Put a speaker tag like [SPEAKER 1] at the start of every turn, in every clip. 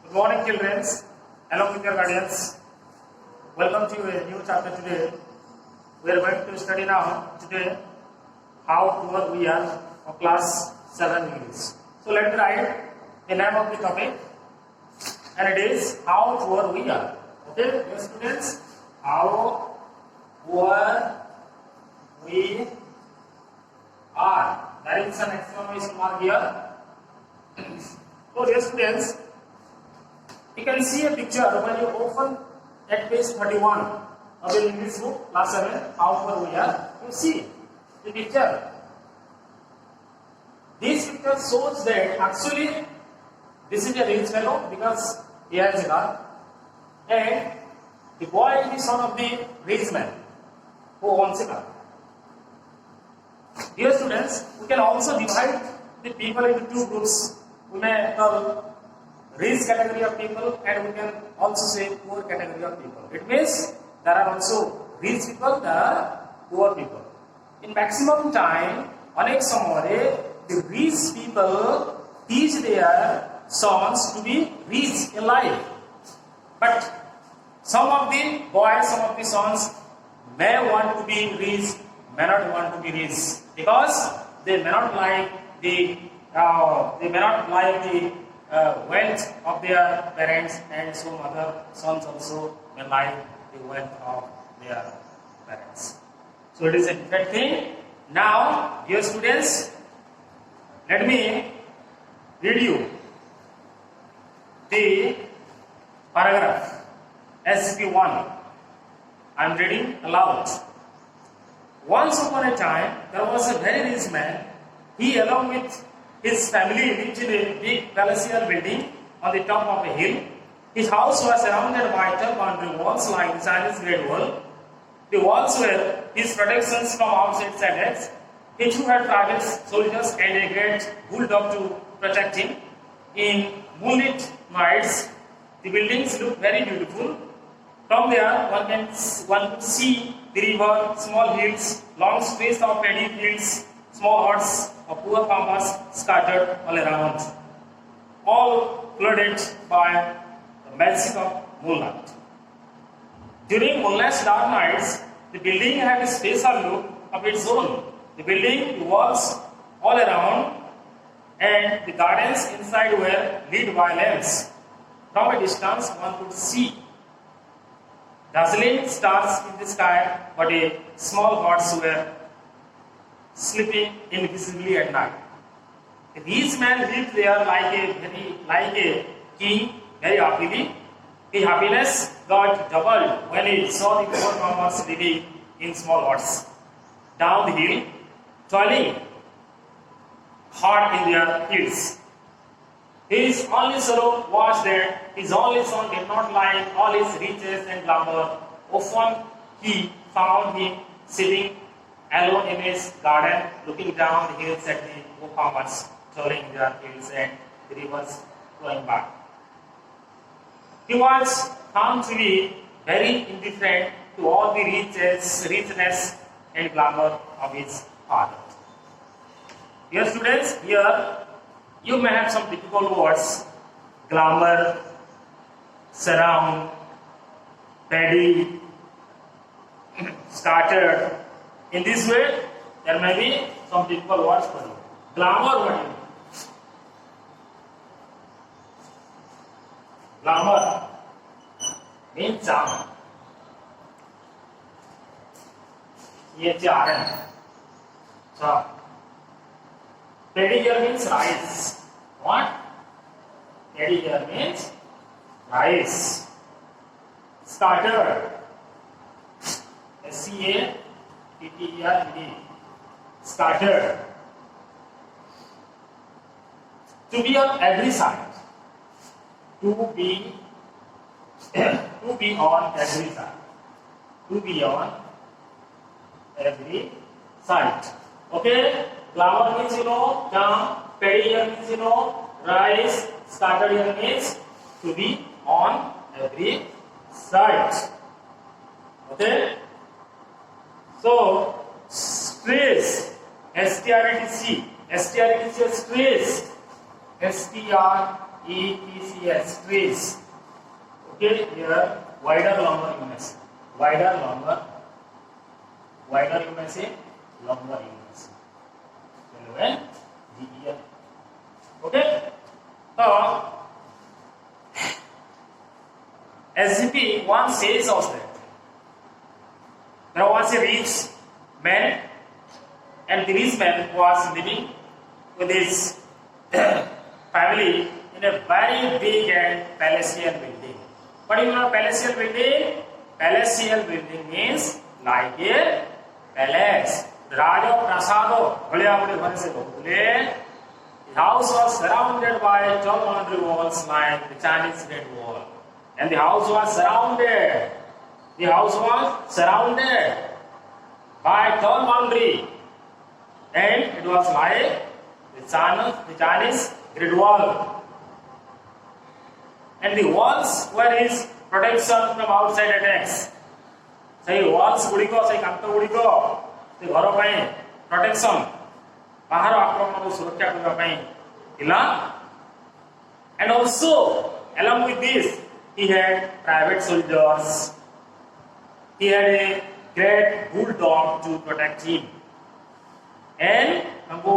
[SPEAKER 1] Good morning, children, along with your guardians. Welcome to a new chapter today. We are going to study now today how poor we are of class 7 English. So let me write the name of the topic, and it is how poor we are. Okay, dear students, how poor we are. There is an exclamation mark here. So dear students, you can see a picture when you open at page 31 of the English book, class 7, how poor we are. You see the picture. This picture shows that actually this is a rich fellow because he has a car, and the boy is the son of the rich man who owns a car. Dear students, we can also divide the people into two groups. We may call rich category of people, and we can also say poor category of people. It means there are also rich people, there are poor people. In maximum time, अनेक समय the rich people teach their sons to be rich in life. But some of the boys, some of the sons may want to be rich, may not want to be rich, because they may not like the wealth of their parents, and some other sons also may like the wealth of their parents. So it is a different thing. Now, dear students, let me read you the paragraph SCP-1. I am reading aloud. Once upon a time, there was a very rich man. He, along with his family, lived in a big palatial building on the top of a hill. His house was surrounded by tall boundary walls like the Chinese Great Wall. The walls were his protections from outside attacks. He too had private soldiers and a great bulldog to protect him. In moonlit nights, the buildings looked very beautiful. From there, one could see the river, small hills, long stretches of paddy fields, small huts of poor farmers scattered all around, all flooded by the magic of moonlight. During moonless dark nights, the building had a special look of its own. The building, the walls all around, and the gardens inside were lit by lamps. From a distance, one could see dazzling stars in the sky, but a small huts were sleeping invisibly at night. A rich man lived there like a king, very happily. His happiness got doubled when he saw the poor farmers living in small huts down the hill, toiling hard in their fields. His only sorrow was that his only son did not like all his riches and glamour. Often he found him sitting alone in his garden, looking down the hills at the poor farmers toiling in their fields and the rivers flowing by. He was found to be very indifferent to all the richness and glamour of his father. Dear students, here you may have some difficult words: glamour, surround, paddy, scattered. In this way, there may be some difficult words for you. Glamour, what do you mean? Glamour means charm. Charm. Paddy here means rice. What? Paddy here means rice. Scattered. SCATTERED. Scattered. To be on every side. To be on every side. To be on every side. Okay? Flower means jam. Paddy here means rice. Scattered here means to be on every side. Okay? So, stress, STRETC, STRETC is stress, STRESS, EPCS, trees. Okay, here wider, longer you may say. Wider, longer. Wider you may say, longer you may say. GEL. Okay. So SGP one says of that. There was a rich man, and the rich man was living with his family in a very big and palatial building. What do you know palatial building? Palatial building means like a palace. Raja Prasado, the house was surrounded by tall boundary walls like the Chinese Red Wall. And the house was surrounded. The house was surrounded by tall boundary. And it was like the Chinese Great Wall. And the walls were his protection from outside attacks. Say walls gudiko, say kanto gudiko, the ghar pai protection, bahar akraman surakha kariba pai ila. And also along with this, he had private soldiers. He had a great bulldog to protect him. And हमको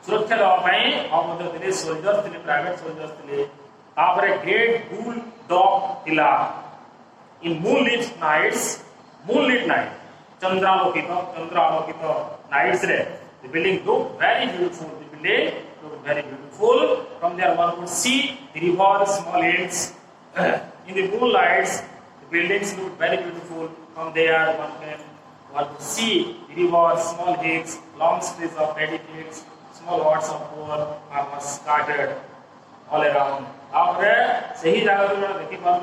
[SPEAKER 1] सुरक्षा देवा ପାଇଁ और मतलब तेरे soldiers तेरे private soldiers तेरे तापर a great bulldog थिला. In moonlit nights, चंद्रालोकित nights रे, the building looked very beautiful. The building looked very beautiful. From there one could see the river, small hills. In the moonlights, the buildings looked very beautiful. From there one could see the river, small hills, long streets of paddy fields, small huts of poor farmers scattered all around. After सही जगह पे देखी बात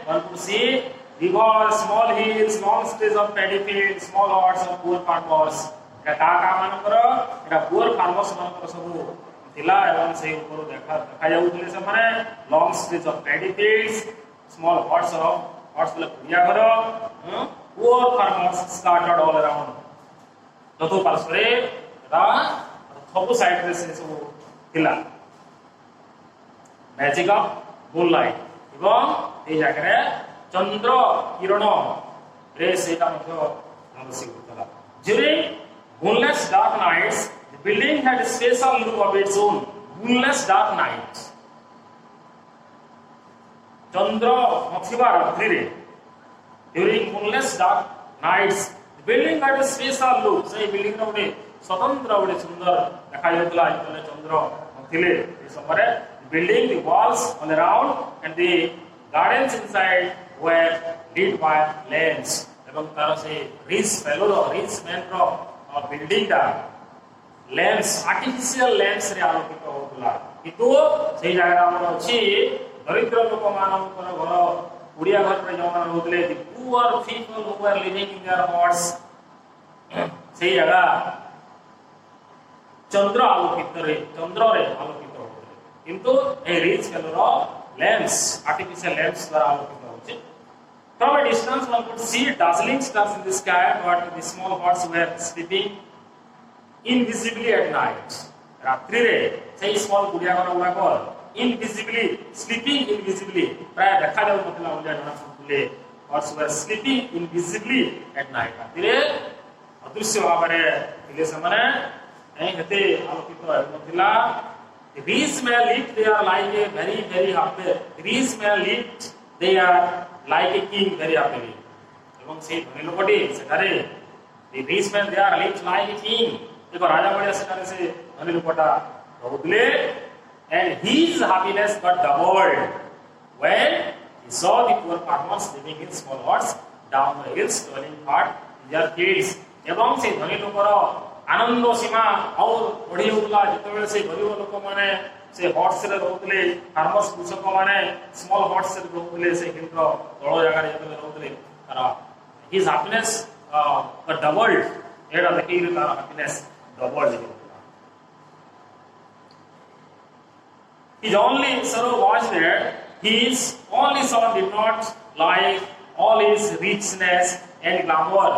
[SPEAKER 1] one could see river, small hills, long streets of paddy fields, small huts of poor farmers. এটা কাকা মানଙ୍କର এটা poor farmers ମାନଙ୍କର ସବୁ ଥିଲା ଏବଂ ସେଇ ଉପରୁ ଦେଖା ଯାଉଥିଲେ ସେମାନେ long streets of paddy fields, small huts ବୋଲେ କୁଡ଼ିଆ ଘର, poor farmers scattered all around. ଚତୁଃପାର୍ଶ୍ୱରେ ଏଟା ସବୁ ସାଇଡରେ ସେ ସବୁ ଥିଲା. ମ୍ୟାଜିକ୍ ଅଫ୍ ମୁନଲାଇଟ୍ ଏବଂ ଏଇ ଜାଗାରେ ଚନ୍ଦ୍ର କିରଣ ରେ ସେଇଟା ମଧ୍ୟ ଆବଶ୍ୟକ ଥିଲା. During moonless dark nights, the building had a special look of its own. Moonless dark nights. ଚନ୍ଦ୍ର ନଥିବା ରାତ୍ରିରେ, during moonless dark nights, the building had a special look. ସେଇ ବିଲ୍ଡିଂ ର ଗୋଟେ ସ୍ୱତନ୍ତ୍ର ଗୋଟେ ସୁନ୍ଦର ଦେଖାଯାଉଥିଲା ଯେତେବେଳେ ଚନ୍ଦ୍ର ନଥିଲେ ଏ ସମୟରେ. Building, the walls all around and the gardens inside were lit by lamps. ଏବଂ ତାର ସେ rich man ର building ଟା lamps, artificial lamps ରେ ଆଲୋକିତ ହେଉଥିଲା. କିନ୍ତୁ ସେଇ ଜାଗାରେ ଆମର ଅଛି ଦରିଦ୍ର ଲୋକମାନଙ୍କର ଘର, କୁଡ଼ିଆ ଘରରେ ଯେଉଁମାନେ ରହୁଥିଲେ, the poor people who were living in their huts, ସେଇ ଜାଗା ଚନ୍ଦ୍ରରେ ଆଲୋକିତ ହେଉଥିଲେ. କିନ୍ତୁ ଏ ରିଚ୍ ଫେଲୋର lamps, artificial lamps ଦ୍ୱାରା ଆଲୋକିତ ହେଉଛି. From a distance one could see dazzling stars in the sky, but the small huts were sleeping invisibly at night. ରାତ୍ରିରେ ସେଇ small କୁଡ଼ିଆ ଘର ଗୁଡ଼ାକ sleeping invisibly, ପ୍ରାୟ ଦେଖାଯାଉନଥିଲା ଭଳିଆ ଜଣାପଡ଼ୁଥିଲେ. Huts were sleeping invisibly at night. ରାତିରେ ଅଦୃଶ୍ୟ ଭାବରେ ଥିଲେ ସେମାନେ, ଏତେ ଆଲୋକିତ ହେଉନଥିଲା. The rich man lived there like a very happy. The rich man lived there like a king very happily. ଏବଂ ସେଇ ଧନୀ ଲୋକଟି ସେଠାରେ, the rich man there lived like a king. ଏକ ରାଜା ଭଳିଆ ସେଠାରେ ସେ ଧନୀ ଲୋକଟା ରହୁଥିଲେ. And his happiness got doubled when he saw the poor farmers living in small huts down the hills, toiling hard in their fields. ଏବଂ ସେଇ ଧନୀ ଲୋକର ଆନନ୍ଦ ସୀମା ଆଉ ବଢି ଯାଉଥିଲା ଯେତେବେଳେ ସେ ଗରିବ ଲୋକମାନେ ସେ ହଟ୍ସରେ ରହୁଥିଲେ, ଫାର୍ମର୍ସ କୃଷକମାନେ ସ୍ମଲ୍ ହଟ୍ସରେ ରହୁଥିଲେ, ସେ ହିଲ୍ର ତଳ ଜାଗାରେ ଯେତେବେଳେ ରହୁଥିଲେ, ତାର ହିଜ୍ ହାପିନେସ୍ ଡବଲ୍ଡ. ଏଇଟା ଦେଖିକିରି ତାର ହାପିନେସ୍ ଡବଲ୍ଡ ହେଇଯାଉଥିଲା. His only sorrow was that his only son did not like all his richness and glamour.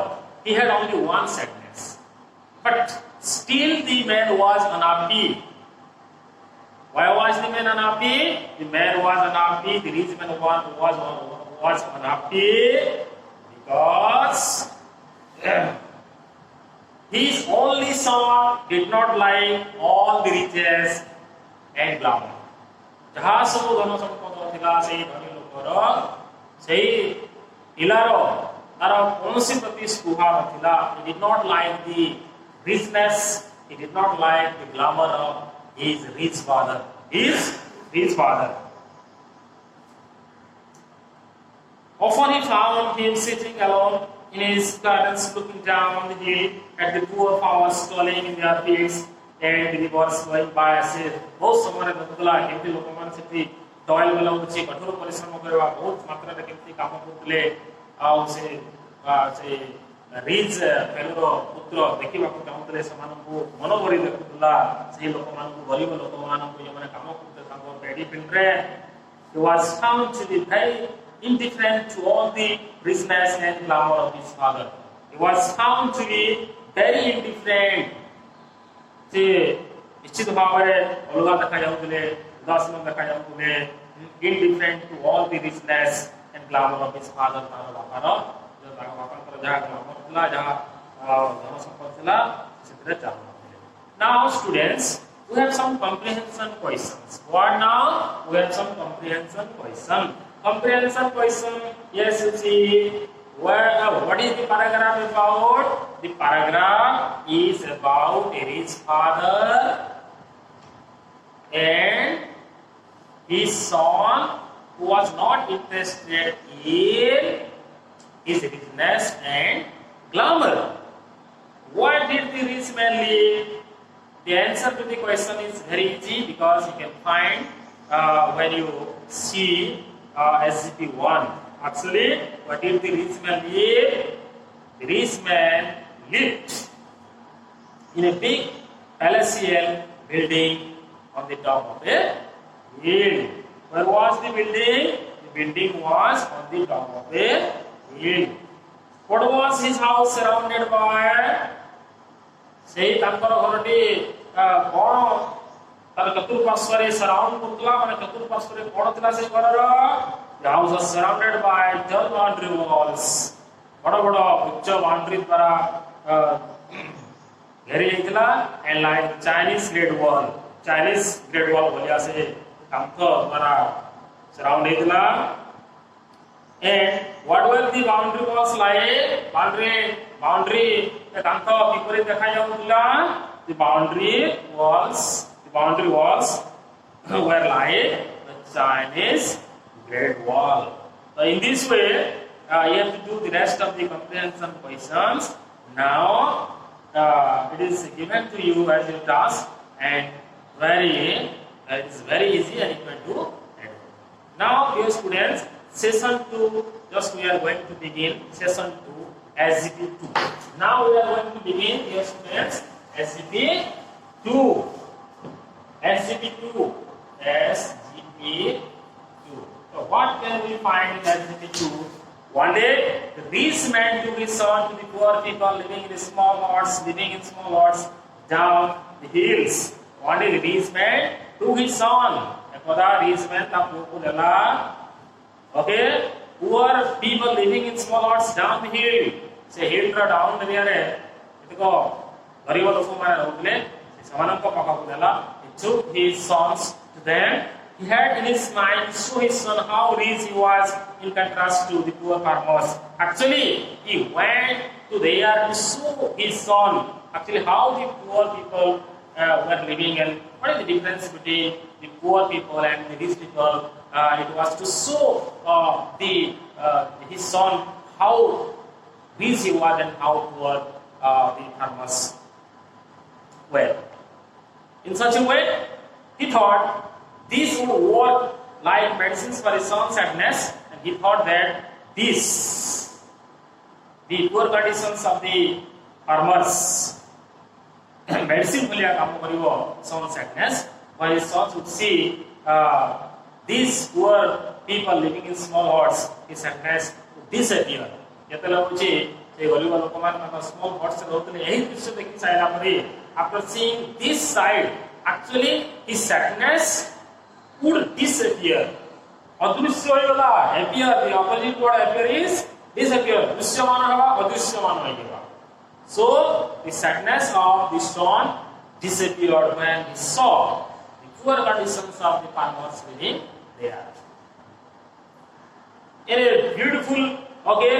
[SPEAKER 1] He had only one sadness. But still the man was unhappy. Why was the man unhappy? The man was unhappy. The rich man was unhappy because his only son did not like all the riches and glamour. जहाँ सब धन संपद थिला से धनी लोकर से इलारो तार कौनसी प्रति स्पृहा नथिला. He did not like the richness. He did not like the glamour of his rich father. His rich father. Often he found him sitting alone in his gardens, looking down on the hill at the poor farmers toiling in their fields and the rivers flowing by. से बहुत समय नथुला केमती लोक मान सेठी toil वाला उछि कठोर परिश्रम करवा बहुत मात्रा रे केमती काम करतले आ से रिच फेलरो पुत्र देखिबा को चाहतले समानकु मनोबरी देखुला से लोक मानकु गरीब लोक मानकु जे माने काम करते ताको पेडी फिल्ट्रे. He was found to be very indifferent to all the richness and glamour of his father. He was found to be very indifferent. से निश्चित भाव में अलगा देखा जाउतले उदासीन देखा जाउतले indifferent to all the richness and glamour of his father. तार बापार जो तार बापार जहा ग्लामर थिला जहा धन संपद थिला सेतरे चाहते. Now students, we have some comprehension questions. What now? We have some comprehension question. Comprehension question. Yes, you see. What is the paragraph about? The paragraph is about a rich father and his son who was not interested in his richness and glamour. What did the rich man live? The answer to the question is very easy because you can find when you see SGP1. Actually, what did the rich man live? The rich man lived in a big palatial building on the top of a hill. Where was the building? The building was on the top of a hill. What was his house surrounded by? Say tankar ghorti kon tar chaturpashware surround kurtla mane chaturpashware kon thila se gharar. The house was surrounded by tall boundary walls. बड़ा बड़ा उच्च boundary द्वारा घेरी जाइतला and like Chinese Great Wall. Chinese Great Wall भलिया से कांथ द्वारा surround जाइतला. And what were the boundary walls like? Boundary कांथ किपरि देखा जाउतला. The boundary walls were like the Chinese Great Wall. So in this way, you have to do the rest of the comprehension questions. Now, it is given to you as a task, and it is very easy, and you can do it. Now, dear students, session 2. Just we are going to begin session 2, SGP2. Now we are going to begin, dear students, SGP2. SGP2. So what can we find in SGP2? One day, the rich man took his son to the poor people living in small huts down the hills. One day, the rich man took his son. Rich man, okay, poor people living in small huts down the hill. Say hill down the area. He took his sons to them. He had in his mind to show his son how rich he was in contrast to the poor farmers. Actually, he went to there to show his son actually how the poor people were living and what is the difference between the poor people and the rich people. It was to show his son how rich he was and how poor the farmers were. In such a way, he thought this would work like medicines for his son's sadness, and he thought that the poor conditions of the farmers, medicine bhaliya kaam karibo son's sadness, while his sons would see these poor people living in small huts, his sadness would disappear. Small huts after seeing this side actually his sadness would disappear. अदृश्य होइगला appear, the opposite word appear is disappear. दृश्यमान हवा अदृश्यमान होइगला. So the sadness of the son disappeared when he saw the poor conditions of the farmers living there. In a beautiful, okay,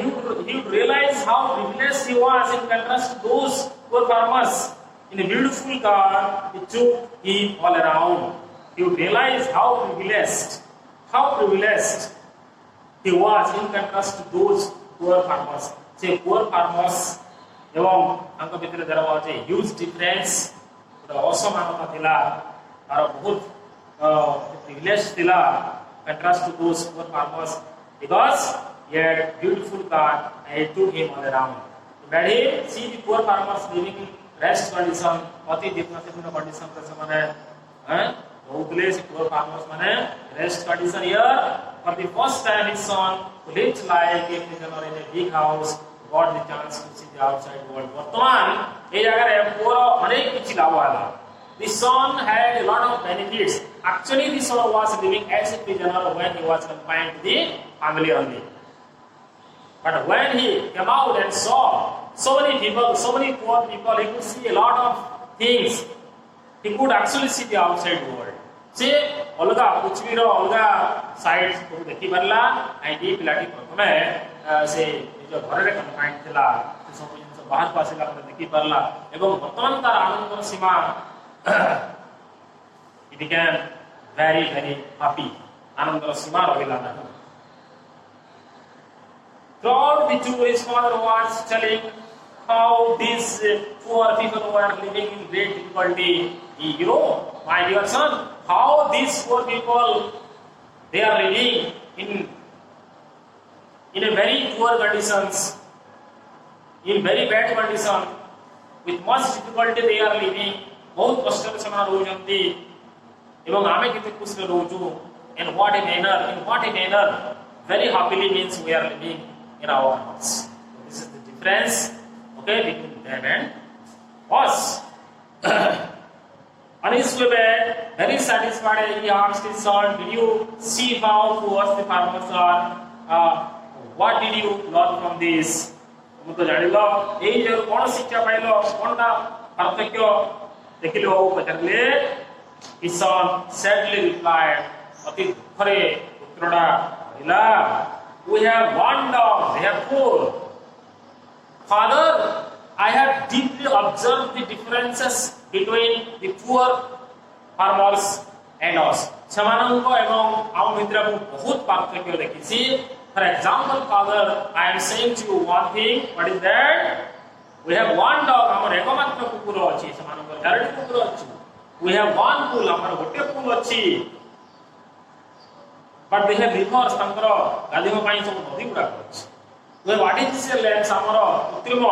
[SPEAKER 1] he would realize how privileged he was in contrast to those poor farmers. In a beautiful car, he took him all around. He would realize how privileged he was in contrast to those poor farmers. Say poor farmers, एवं अंक भितर there was a huge difference. The असमानता थिला और बहुत privileged थिला contrast to those poor farmers because he had beautiful car and he took him all around. When he see the poor farmers living in rest condition, अति different condition पर समाने उतले से poor farmers माने rest condition here. For the first time his son lived like a prisoner in a big house, got the chance to see the outside world. वर्तमान ये जगह है पूरा अनेक कुछ लाभ वाला. The son had a lot of benefits. Actually, the son was living as a prisoner when he was confined to the family only. But when he came out and saw so many people, so many poor people, he could see a lot of things. He could actually see the outside world. से अलगा कुछ भी रो अलगा side को देखी परला ID पिलाटी प्रथमे से जो घर रे कन्फाइंड थिला सब जिंस बाहर पासेला पर देखी परला एवं वर्तमान तार आनंद सीमा he became very happy. आनंद सीमा रहिला ना. Throughout the tour, his father was telling how these poor people were living in great difficulty. You know, my dear son, how these poor people, they are living in a very poor conditions, in very bad condition, with much difficulty they are living. बहुत कष्ट से समान रोजंती एवं आमे कितने कुछ रोजू in what a manner very happily means we are living in our house. So this is the difference, okay, between them and us. On his way back, very satisfied, he asked his son, "Did you see how poor the farmers are? What did you learn from this?" मुझे जानिलो, ये जो कौन शिक्षा pilo, कौन ना पार्थक्य देखिलो वो पचरले. His son sadly replied, "अति दुखरे पुत्रोड़ा इला, we have one dog, they are poor. Father, I have deeply observed the differences between the poor farmers and us. समानंको एवं आम मित्र को बहुत पार्थक्य देखी सी. For example, Father, I am saying to you one thing. What is that? We have one dog. हमर एकमात्र कुकुर अछि. समानंको चारटी कुकुर अछि. We have one bull. हमर गोटे bull अछि. But they have rivers. तंकर गाधीम पाई सब नदी गुडा अछि. We have artificial lakes. हमर कृत्रिम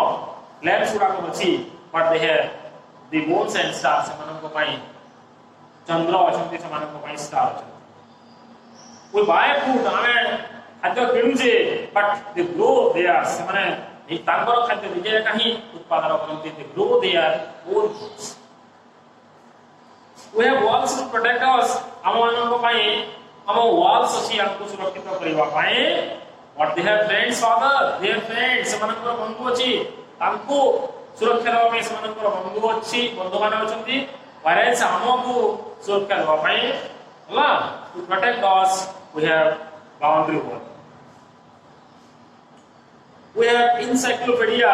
[SPEAKER 1] lakes गुडा अछि. But they have the moons and stars. समानंको पाई चंद्र अछंती समानंको पाई स्टार अछि. We buy food. आमे खाद्य किणुजे, but they grow there. समाने এই তাঙ্গর খাদ্য নিজে কাহি উৎপাদন করতে they grow their own foods. We have walls to protect us. ଆମମାନଙ୍କ ପାଇଁ ଆମ walls ଅଛି ଆମକୁ ସୁରକ୍ଷିତ କରିବା ପାଇଁ. What they have friends, Father, their friends, ସେମାନଙ୍କର ବନ୍ଧୁ ଅଛି, ତାଙ୍କୁ ସୁରକ୍ଷା ଦେବା ପାଇଁ ସେମାନଙ୍କର ବନ୍ଧୁ ଅଛି, ବନ୍ଧୁମାନେ ଅଛନ୍ତି. whereas ଆମକୁ ସୁରକ୍ଷା ଦେବା ପାଇଁ ହେଲା to protect us we have boundary wall. We have encyclopedia.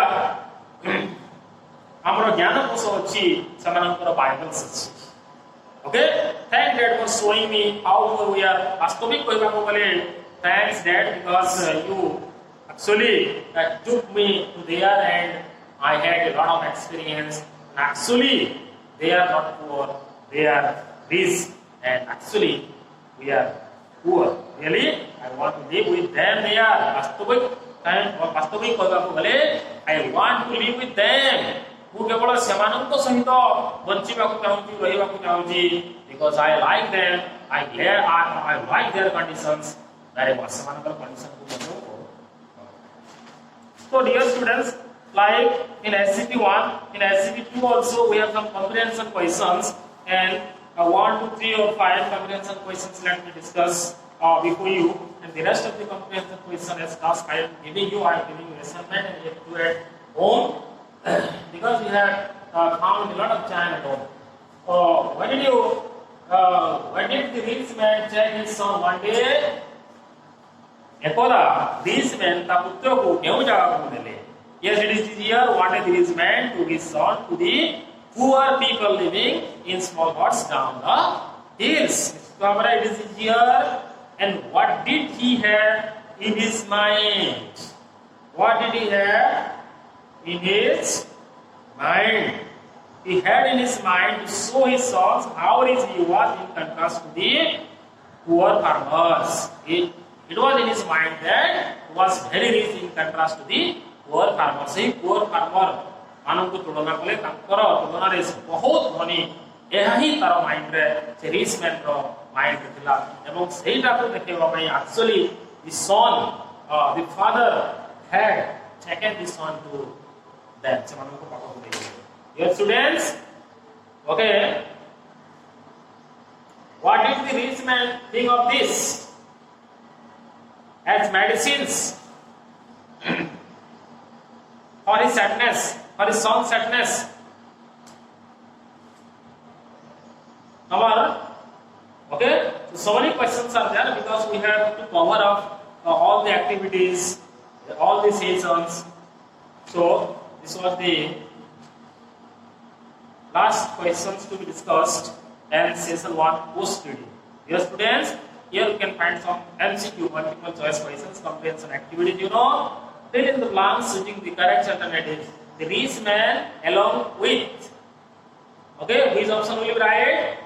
[SPEAKER 1] ଆମର ଜ୍ଞାନ କୋଷ ଅଛି, ସେମାନଙ୍କର ବାଇବଲ୍ସ ଅଛି. Okay, thank Dad for showing me how we are. वास्तविक कहବାକୁ ଗଲେ thanks Dad because you actually took me to there and I had a lot of experience. And actually, they are not poor, they are rich, and actually we are poor. Really, I want to live with them. They are वास्तविक कहବାକୁ ଗଲେ I want to live with them. ମୁଁ କେବଳ ସେମାନଙ୍କ ସହିତ ବଞ୍ଚିବାକୁ ଚାହୁଁଛି, ରହିବାକୁ ଚାହୁଁଛି because I like them. I like their conditions very much. ସେମାନଙ୍କର condition କୁ ମଧ୍ୟ. So dear students, like in SCP-1, in SCP-2 also we have some comprehension questions, and 1, 2, 3 or 5 comprehension questions let me discuss before you, and the rest of the comprehension question as task I am giving you assignment, and you have to do at home because we have found a lot of time at home. When did the rich man check his son one day? एकदा rich man ता पुत्र को केउ जागा देले. Yes, it is here wanted the rich man to his son to the poor people living in small huts down the hills. So it is here, and what did he have in his mind? What did he have in his mind? He had in his mind to show his sons how rich he was in contrast to the poor farmers. It was in his mind that he was very rich in contrast to the poor farmers. He poor farmer ମାନଙ୍କୁ ତୁଳନା କଲେ ତାଙ୍କର ତୁଳନାରେ ବହୁତ ଧନୀ, ଏହା ହିଁ ତାର ମାଇଣ୍ଡରେ ସେ ରିଚ୍ ମ୍ୟାନର ମାଇଣ୍ଡରେ ଥିଲା, ଏବଂ ସେଇଟାକୁ ଦେଖେଇବା ପାଇଁ actually the son, the father had taken the son to them. ସେମାନଙ୍କୁ ପାଖକୁ ନେଇଥିଲେ. Your students, okay, what did the rich man think of this as medicines for his sadness, for his son's sadness? Okay, so many questions are there because we have to cover up all the activities, all the sessions. So this was the last questions to be discussed and session 1 post reading. Dear students, here you can find some MCQ, multiple choice questions, comprehension activities. Fill in the blanks using the correct alternatives. The rich man along with, okay, which option will be right?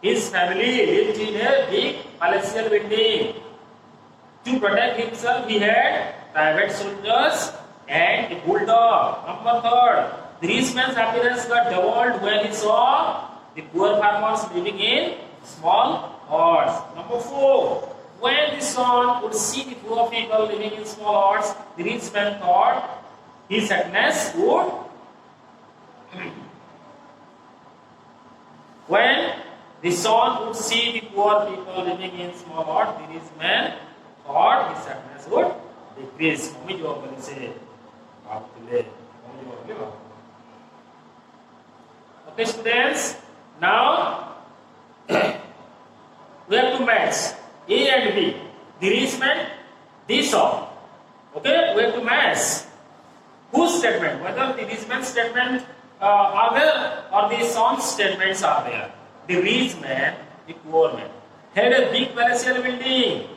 [SPEAKER 1] His family lived in a big palatial building. To protect himself, he had private soldiers and a bulldog. Number 3, the rich man's happiness got doubled when he saw the poor farmers living in small huts. Number 4, when the son would see the poor people living in small huts, the rich man thought his sadness would. When the son would see the poor people living in small huts, the rich man thought his sadness would decrease. Okay, students, now we have to match A and B. The rich man, this all. Okay, we have to match whose statement, whether the rich man's statement are there or the son's statements are there. The rich man, the poor man, had a big palatial building.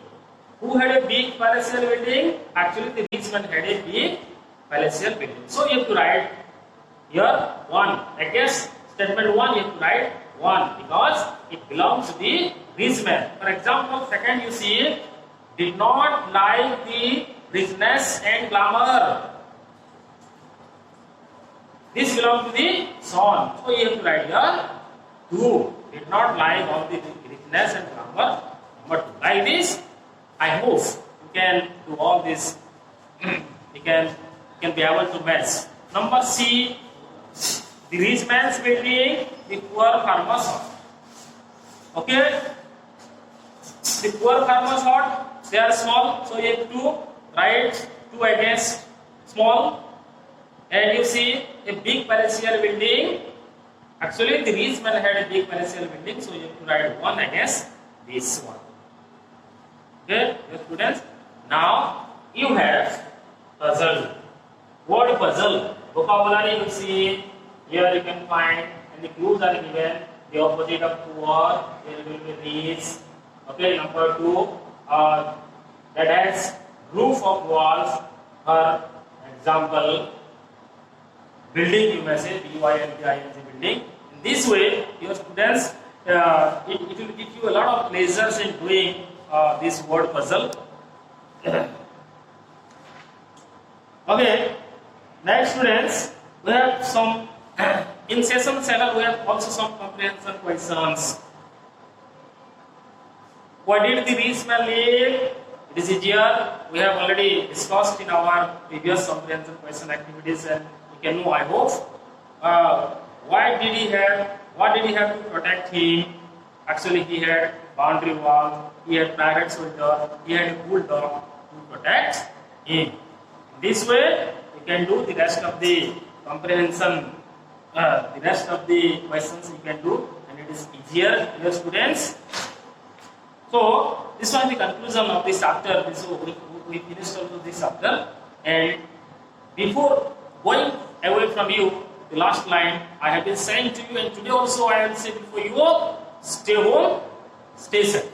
[SPEAKER 1] Who had a big palatial building? Actually, the rich man had a big palatial building. So you have to write here 1. I guess statement 1 you have to write 1 because it belongs to the rich man. For example, second you see, did not like the richness and glamour. This belongs to the son. So you have to write here 2. Did not like all the richness and glamour. Number 2. Like this, I hope you can do all this. you can be able to match. Number C, the rich man's building, the poor farmer's hut. Okay? The poor farmer's hut, they are small, so you have to write 2 against small. And you see a big palatial building. Actually, the rich man had a big palatial building, so you have to write 1 against this one. Okay, students. Now you have puzzle. Word puzzle. Vocabulary you see here you can find, and the clues are given. The opposite of poor, there will be rich. Okay, number 2, that has roof of walls. For example, building you may say building. In this way, your students, it will give you a lot of pleasures in doing this word puzzle. Okay, next students, we have some in session 7 we have also some comprehension questions. Where did the rich man live? It is easier. We have already discussed in our previous comprehension question activities, and you can know, I hope. What did he have to protect him? Actually, he had boundary wall, he had private soldier, he had a bulldog to protect him. In this way, you can do the rest of the comprehension, the rest of the questions you can do, and it is easier, dear students. So, this was the conclusion of this chapter. We finished also this chapter. And before going away from you, the last line I have been saying to you, and today also I will say before you, stay home, stay safe.